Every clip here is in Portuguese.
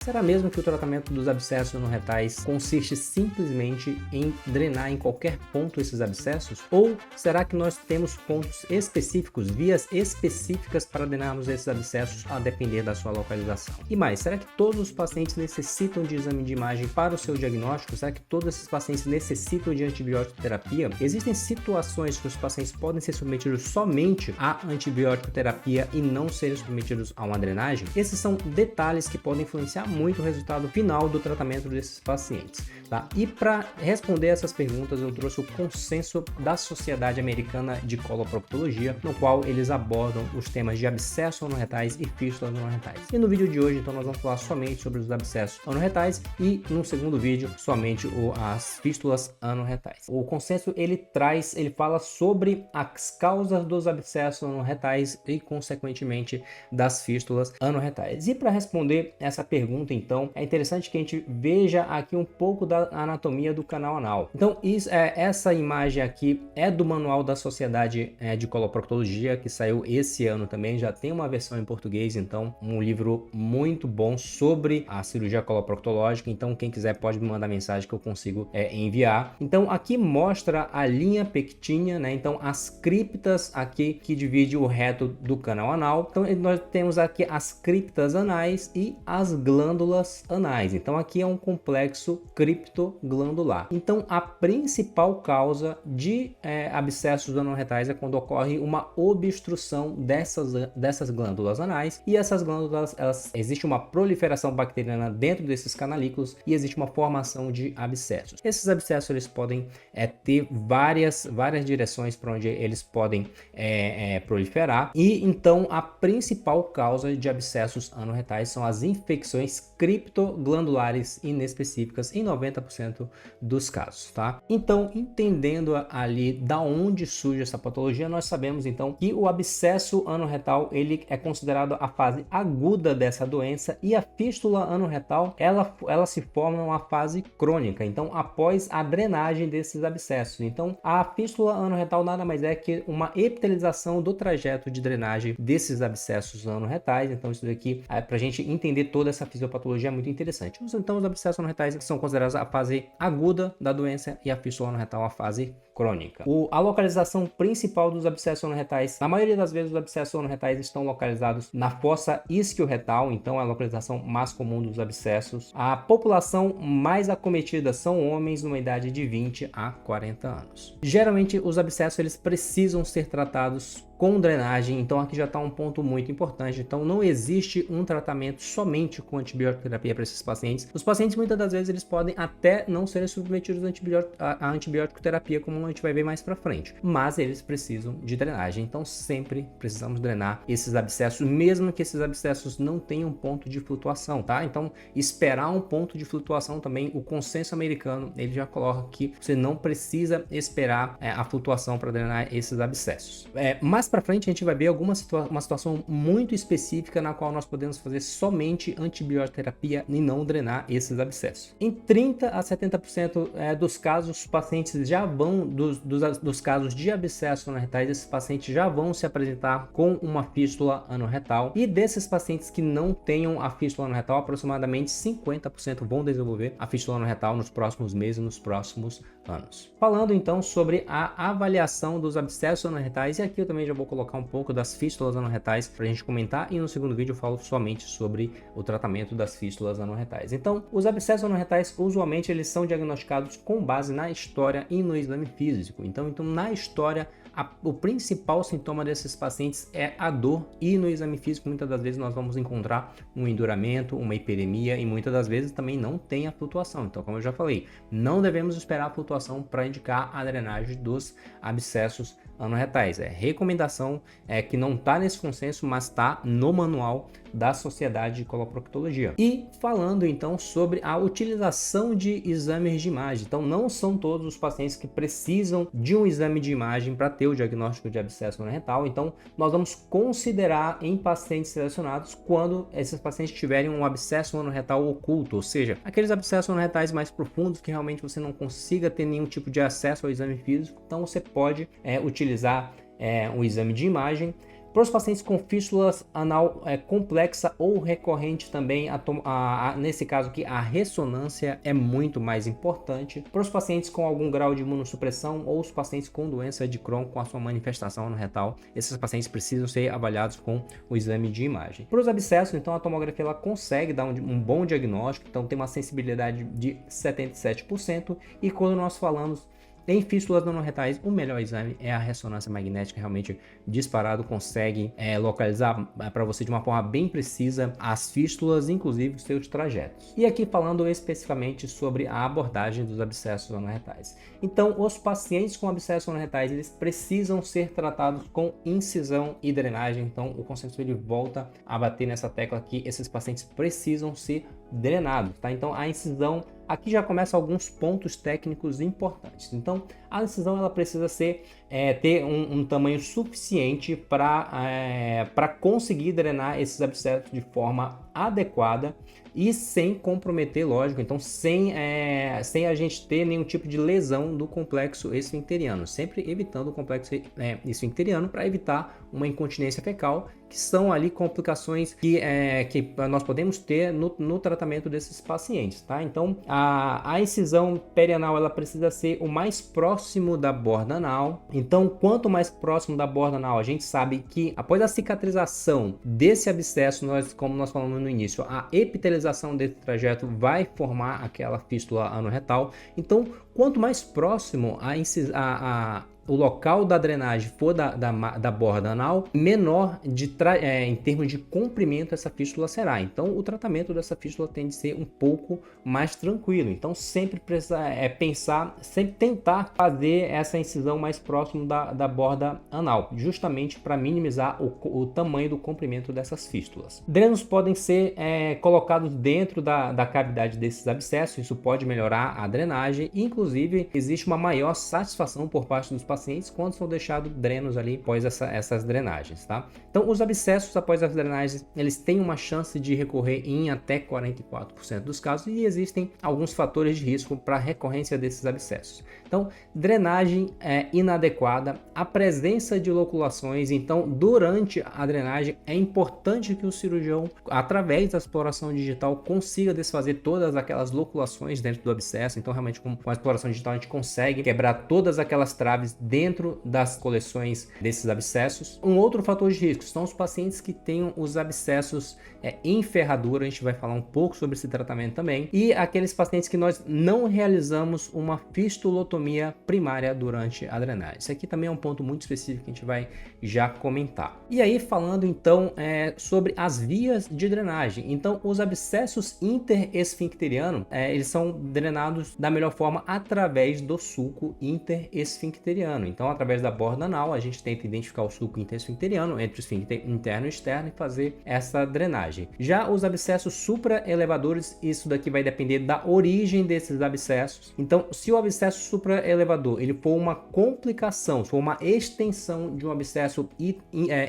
Será mesmo que o tratamento dos abscessos anorretais consiste simplesmente em drenar em qualquer ponto esses abscessos? Ou será que nós temos pontos específicos, vias específicas para drenarmos esses abscessos a depender da sua localização? E mais, será que todos os pacientes necessitam de exame de imagem para o seu diagnóstico? Será que todos esses pacientes necessitam de antibiótico terapia? Existem situações que os pacientes podem ser submetidos somente a antibiótico terapia e não serem submetidos a uma drenagem? Esses são detalhes que podem influenciar muito o resultado final do tratamento desses pacientes, tá? E para responder essas perguntas, eu trouxe o consenso da Sociedade Americana de Coloproctologia, no qual eles abordam os temas de abscessos anorretais e fístulas anorretais. E no vídeo de hoje, então, nós vamos falar somente sobre os abscessos anorretais e no segundo vídeo, somente as fístulas anorretais. O consenso, ele fala sobre as causas dos abscessos anorretais e, consequentemente, das fístulas anorretais. E para responder essa pergunta, então, é interessante que a gente veja aqui um pouco da anatomia do canal anal. Então, essa imagem aqui é do manual da Sociedade de Coloproctologia, que saiu esse ano também, já tem uma versão em português, então, um livro muito bom sobre a cirurgia coloproctológica. Então, quem quiser pode me mandar mensagem que eu consigo enviar. Então, aqui mostra a linha pectínea, né? Então, as criptas aqui que divide o reto do canal anal. Então, nós temos aqui as criptas anais e as glândulas anais. Então aqui é um complexo criptoglandular. Então a principal causa de abscessos anorretais é quando ocorre uma obstrução dessas glândulas anais, e essas glândulas, existe uma proliferação bacteriana dentro desses canalículos e existe uma formação de abscessos. Esses abscessos eles podem ter várias direções para onde eles podem proliferar, e então a principal causa de abscessos anorretais são as infecções criptoglandulares inespecíficas em 90% dos casos, tá? Então, entendendo ali da onde surge essa patologia, nós sabemos então que o abscesso anorretal ele é considerado a fase aguda dessa doença, e a fístula anorretal ela se forma numa fase crônica, então após a drenagem desses abscessos. Então, a fístula anorretal nada mais é que uma epitelização do trajeto de drenagem desses abscessos anorretais. Então, isso daqui para a gente entender toda essa fisiopatologia é muito interessante. Então, os abscessos anorretais são considerados a fase aguda da doença e a fístula anorretal a fase crônica. A localização principal dos abscessos anorretais, na maioria das vezes os abscessos anorretais estão localizados na fossa isquioretal, então é a localização mais comum dos abscessos. A população mais acometida são homens numa idade de 20 a 40 anos. Geralmente os abscessos eles precisam ser tratados com drenagem, então aqui já está um ponto muito importante. Então não existe um tratamento somente com antibiótico terapia para esses pacientes. Os pacientes muitas das vezes eles podem até não serem submetidos a antibiótico terapia, como a gente vai ver mais para frente, mas eles precisam de drenagem. Então sempre precisamos drenar esses abscessos, mesmo que esses abscessos não tenham ponto de flutuação, tá? Então esperar um ponto de flutuação também, o consenso americano ele já coloca que você não precisa esperar a flutuação para drenar esses abscessos. Mais para frente a gente vai ver uma situação muito específica na qual nós podemos fazer somente antibiótico terapia e não drenar esses abscessos. Em 30 a 70% dos casos, os pacientes já vão, dos casos de abscessos anorretais, esses pacientes já vão se apresentar com uma fístula anorretal, e desses pacientes que não tenham a fístula anorretal, aproximadamente 50% vão desenvolver a fístula anorretal nos próximos meses, nos próximos anos. Falando então sobre a avaliação dos abscessos anorretais, e aqui eu também já vou colocar um pouco das fístulas anorretais para a gente comentar, e no segundo vídeo eu falo somente sobre o tratamento das fístulas anorretais. Então, os abscessos anorretais usualmente eles são diagnosticados com base na história e no exame físico. Então na história o principal sintoma desses pacientes é a dor, e no exame físico muitas das vezes nós vamos encontrar um enduramento, uma hiperemia, e muitas das vezes também não tem a flutuação. Então, como eu já falei, não devemos esperar a flutuação para indicar a drenagem dos abscessos anorretais. Recomendação que não está nesse consenso, mas está no manual da Sociedade de Coloproctologia. E falando então sobre a utilização de exames de imagem. Então não são todos os pacientes que precisam de um exame de imagem para ter o diagnóstico de abscesso anorretal. Então nós vamos considerar em pacientes selecionados quando esses pacientes tiverem um abscesso anorretal oculto, ou seja, aqueles abscessos anorretais mais profundos que realmente você não consiga ter nenhum tipo de acesso ao exame físico. Então você pode utilizar um exame de imagem Para os pacientes com fístulas anal complexa ou recorrente também, nesse caso aqui, a ressonância é muito mais importante. Para os pacientes com algum grau de imunossupressão ou os pacientes com doença de Crohn com a sua manifestação anorretal, esses pacientes precisam ser avaliados com o exame de imagem. Para os abscessos, então, a tomografia ela consegue dar um bom diagnóstico, então tem uma sensibilidade de 77%, e quando nós falamos em fístulas anorretais, o melhor exame é a ressonância magnética, realmente disparado, consegue localizar para você de uma forma bem precisa as fístulas, inclusive os seus trajetos. E aqui falando especificamente sobre a abordagem dos abscessos anorretais. Então, os pacientes com abscessos anorretais, eles precisam ser tratados com incisão e drenagem. Então, o consenso ele volta a bater nessa tecla aqui, esses pacientes precisam ser drenados, tá? Então, a incisão, aqui já começa alguns pontos técnicos importantes. Então, a incisão ela precisa ter um tamanho suficiente para conseguir drenar esses abscessos de forma adequada e sem comprometer, lógico, então sem a gente ter nenhum tipo de lesão do complexo esfincteriano, sempre evitando o complexo esfincteriano para evitar uma incontinência fecal, que são ali complicações que nós podemos ter no tratamento desses pacientes, tá? Então, a incisão perianal ela precisa ser o mais próximo da borda anal. Então, quanto mais próximo da borda anal, a gente sabe que após a cicatrização desse abscesso, como nós falamos no início, a epitelização desse trajeto vai formar aquela fístula anorretal. Então, quanto mais próximo o local da drenagem for da borda anal, menor em termos de comprimento essa fístula será. Então, o tratamento dessa fístula tem de ser um pouco mais tranquilo. Então, sempre precisa sempre tentar fazer essa incisão mais próximo da borda anal, justamente para minimizar o tamanho do comprimento dessas fístulas. Drenos podem ser colocados dentro da cavidade desses abscessos, isso pode melhorar a drenagem, e, inclusive, existe uma maior satisfação por parte dos pacientes quando são deixados drenos ali após essas drenagens, tá? Então, os abscessos após as drenagens, eles têm uma chance de recorrer em até 44% dos casos, e existem alguns fatores de risco para a recorrência desses abscessos. Então, drenagem inadequada, a presença de loculações. Então, durante a drenagem, é importante que o cirurgião, através da exploração digital, consiga desfazer todas aquelas loculações dentro do abscesso. Então, realmente, com a exploração digital, a gente consegue quebrar todas aquelas traves dentro das coleções desses abscessos. Um outro fator de risco são os pacientes que tenham os abscessos em ferradura, a gente vai falar um pouco sobre esse tratamento também, e aqueles pacientes que nós não realizamos uma fistulotomia primária durante a drenagem. Isso aqui também é um ponto muito específico que a gente vai já comentar. E aí, falando então sobre as vias de drenagem. Então, os abscessos interesfincterianos, eles são drenados da melhor forma através do sulco interesfincteriano. Então, através da borda anal, a gente tenta identificar o sulco interesfincteriano entre o esfíncter interno e externo e fazer essa drenagem. Já os abscessos supraelevadores, isso daqui vai depender da origem desses abscessos. Então, se o abscesso supraelevador ele for uma complicação, se for uma extensão de um abscesso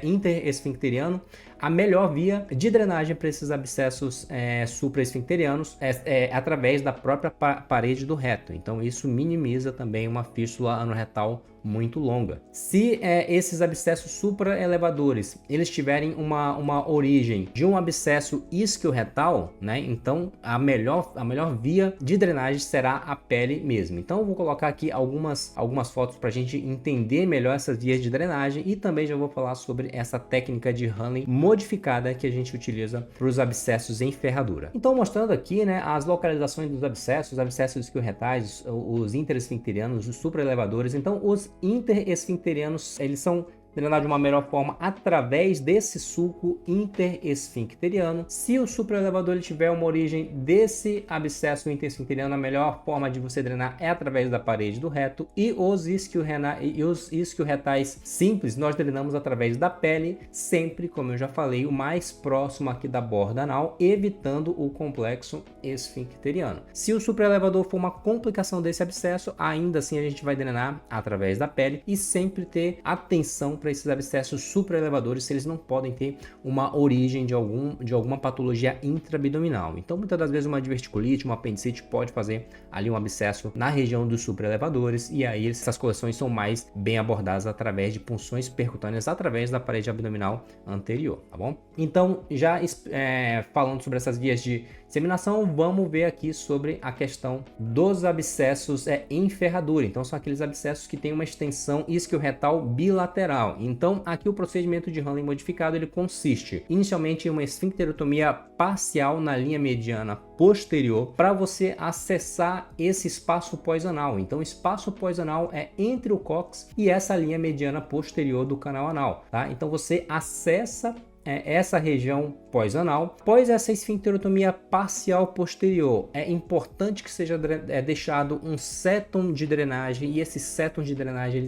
interesfincteriano, a melhor via de drenagem para esses abscessos supraesfincterianos é através da própria parede do reto. Então, isso minimiza também uma fístula anorretal muito longa. Se esses abscessos supraelevadores eles tiverem uma origem de um abscesso isquioretal, né? Então a melhor via de drenagem será a pele mesmo. Então eu vou colocar aqui algumas fotos para a gente entender melhor essas vias de drenagem, e também já vou falar sobre essa técnica de Hanley modificada que a gente utiliza para os abscessos em ferradura. Então, mostrando aqui, né, as localizações dos abscessos, os abscessos isquioretais, os interesfincterianos, os supraelevadores. Então, os interesfincterianos, eles são drenados de uma melhor forma através desse sulco interesfincteriano. Se o supraelevador ele tiver uma origem desse abscesso interesfincteriano, a melhor forma de você drenar é através da parede do reto, e os isquioretais simples nós drenamos através da pele, sempre, como eu já falei, o mais próximo aqui da borda anal, evitando o complexo esfincteriano. Se o supraelevador for uma complicação desse abscesso, ainda assim a gente vai drenar através da pele e sempre ter atenção para esses abscessos supraelevadores se eles não podem ter uma origem de alguma patologia intraabdominal. Então, muitas das vezes uma diverticulite, uma apendicite pode fazer ali um abscesso na região dos supraelevadores, e aí essas correções são mais bem abordadas através de punções percutâneas através da parede abdominal anterior, tá bom? Então, já falando sobre essas vias de disseminação, vamos ver aqui sobre a questão dos abscessos em ferradura. Então, são aqueles abscessos que têm uma extensão isquioretal bilateral. Então, aqui o procedimento de Hanley modificado, ele consiste inicialmente em uma esfincterotomia parcial na linha mediana posterior para você acessar esse espaço pós-anal. Então, o espaço pós-anal é entre o cóccix e essa linha mediana posterior do canal anal, tá? Então, você acessa essa região pós-anal. Após essa esfincterotomia parcial posterior, é importante que seja deixado um sétum de drenagem, e esses sétons de drenagem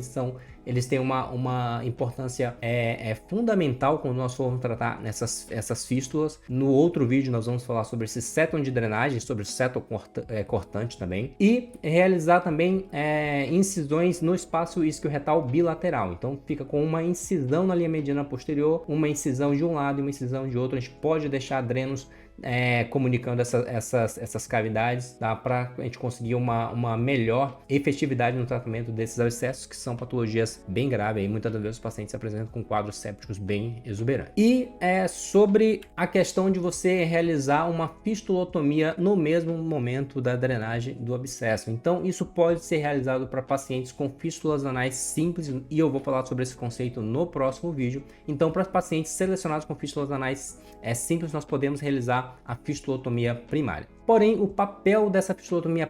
eles têm uma importância fundamental quando nós formos tratar essas fístulas. No outro vídeo nós vamos falar sobre esse séton de drenagem, sobre o séton cortante também, e realizar também incisões no espaço isquioretal bilateral. Então fica com uma incisão na linha mediana posterior, uma incisão de um lado e uma incisão de outro. A gente pode deixar drenos comunicando essas cavidades, tá? Para a gente conseguir uma melhor efetividade no tratamento desses abscessos, que são patologias bem graves. Muitas das vezes os pacientes se apresentam com quadros sépticos bem exuberantes. E sobre a questão de você realizar uma fistulotomia no mesmo momento da drenagem do abscesso. Então isso pode ser realizado para pacientes com fístulas anais simples, e eu vou falar sobre esse conceito no próximo vídeo. Então, para pacientes selecionados com fístulas anais simples, nós podemos realizar a fistulotomia primária. Porém, o papel dessa fistulotomia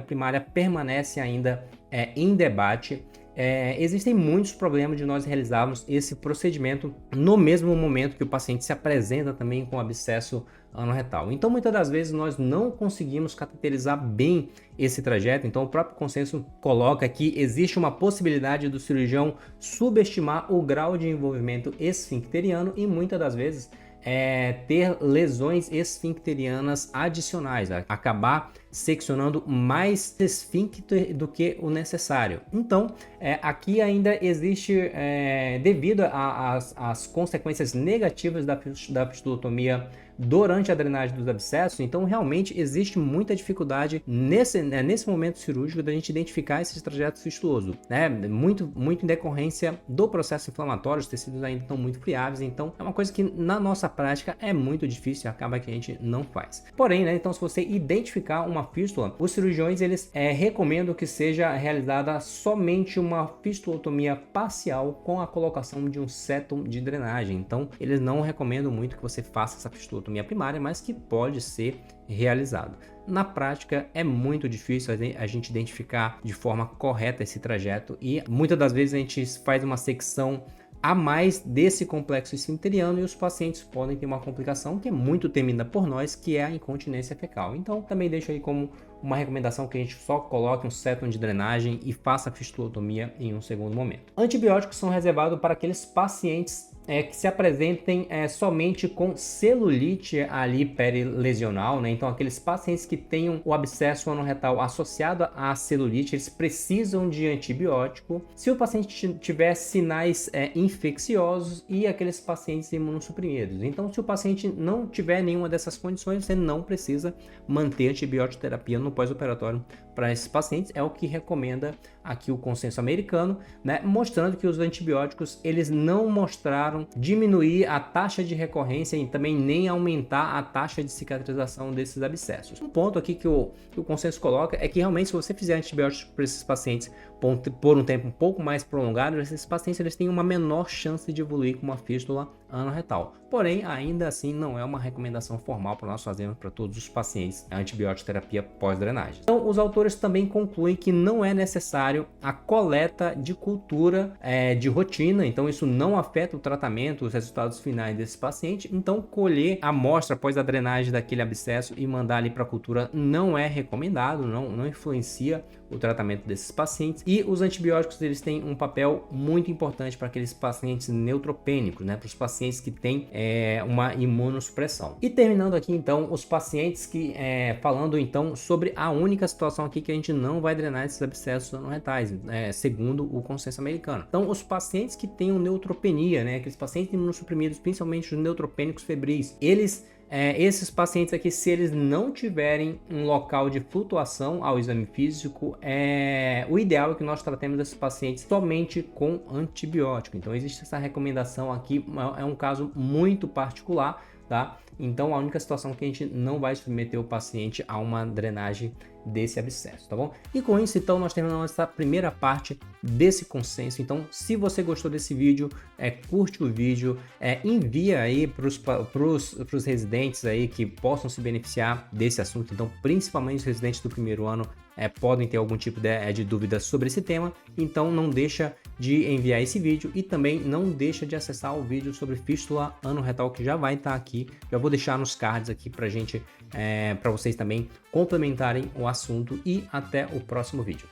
primária permanece ainda em debate. Existem muitos problemas de nós realizarmos esse procedimento no mesmo momento que o paciente se apresenta também com abscesso anorretal. Então, muitas das vezes nós não conseguimos cateterizar bem esse trajeto. Então, o próprio consenso coloca que existe uma possibilidade do cirurgião subestimar o grau de envolvimento esfincteriano e muitas das vezes ter lesões esfincterianas adicionais, acabar seccionando mais esfíncter do que o necessário. Então, aqui ainda existe, devido às consequências negativas da fistulotomia durante a drenagem dos abscessos, então realmente existe muita dificuldade nesse momento cirúrgico da gente identificar esses trajetos fistulosos, né? Muito em decorrência do processo inflamatório, os tecidos ainda estão muito friáveis, então é uma coisa que na nossa prática é muito difícil, acaba que a gente não faz. Porém, né, então se você identificar uma fístula, os cirurgiões eles recomendam que seja realizada somente uma fistulotomia parcial com a colocação de um sétum de drenagem. Então eles não recomendam muito que você faça essa fistulotomia primária, mas que pode ser realizado. Na prática é muito difícil a gente identificar de forma correta esse trajeto, e muitas das vezes a gente faz uma secção a mais desse complexo esfincteriano e os pacientes podem ter uma complicação que é muito temida por nós, que é a incontinência fecal. Então também deixo aí como uma recomendação que a gente só coloque um sétum de drenagem e faça a fistulotomia em um segundo momento. Antibióticos são reservados para aqueles pacientes que se apresentem somente com celulite ali perilesional, né? Então aqueles pacientes que tenham o abscesso anorretal associado à celulite, eles precisam de antibiótico. Se o paciente tiver sinais infecciosos e aqueles pacientes imunossuprimidos. Então, se o paciente não tiver nenhuma dessas condições, você não precisa manter antibiótico terapia no pós-operatório para esses pacientes. É o que recomenda aqui o consenso americano, né? Mostrando que os antibióticos eles não mostraram diminuir a taxa de recorrência e também nem aumentar a taxa de cicatrização desses abscessos. Um ponto aqui que o consenso coloca é que realmente se você fizer antibióticos para esses pacientes por um tempo um pouco mais prolongado, esses pacientes eles têm uma menor chance de evoluir com uma fístula anorretal. Porém, ainda assim, não é uma recomendação formal para nós fazermos para todos os pacientes a antibiótico-terapia pós-drenagem. Então, os autores também concluem que não é necessário a coleta de cultura de rotina, então isso não afeta o tratamento, os resultados finais desse paciente. Então, colher a amostra após a drenagem daquele abscesso e mandar ali para a cultura não é recomendado, não influencia o tratamento desses pacientes. E os antibióticos, eles têm um papel muito importante para aqueles pacientes neutropênicos, né, para os pacientes que têm uma imunossupressão. E terminando aqui então os pacientes que falando então sobre a única situação aqui que a gente não vai drenar esses abscessos anorretais, segundo o consenso americano. Então os pacientes que têm neutropenia, né, aqueles pacientes imunossuprimidos, principalmente os neutropênicos febris, esses pacientes aqui, se eles não tiverem um local de flutuação ao exame físico, o ideal é que nós tratemos esses pacientes somente com antibiótico. Então existe essa recomendação aqui, é um caso muito particular, tá? Então a única situação que a gente não vai submeter o paciente a uma drenagem desse abscesso, tá bom? E com isso, então, nós terminamos essa primeira parte desse consenso. Então, se você gostou desse vídeo, curte o vídeo, envia aí para os residentes aí que possam se beneficiar desse assunto. Então, principalmente os residentes do primeiro ano podem ter algum tipo de dúvida sobre esse tema. Então, não deixa de enviar esse vídeo e também não deixa de acessar o vídeo sobre fístula anorretal que já vai estar aqui. Já vou deixar nos cards aqui para gente, para vocês também complementarem o assunto, e até o próximo vídeo.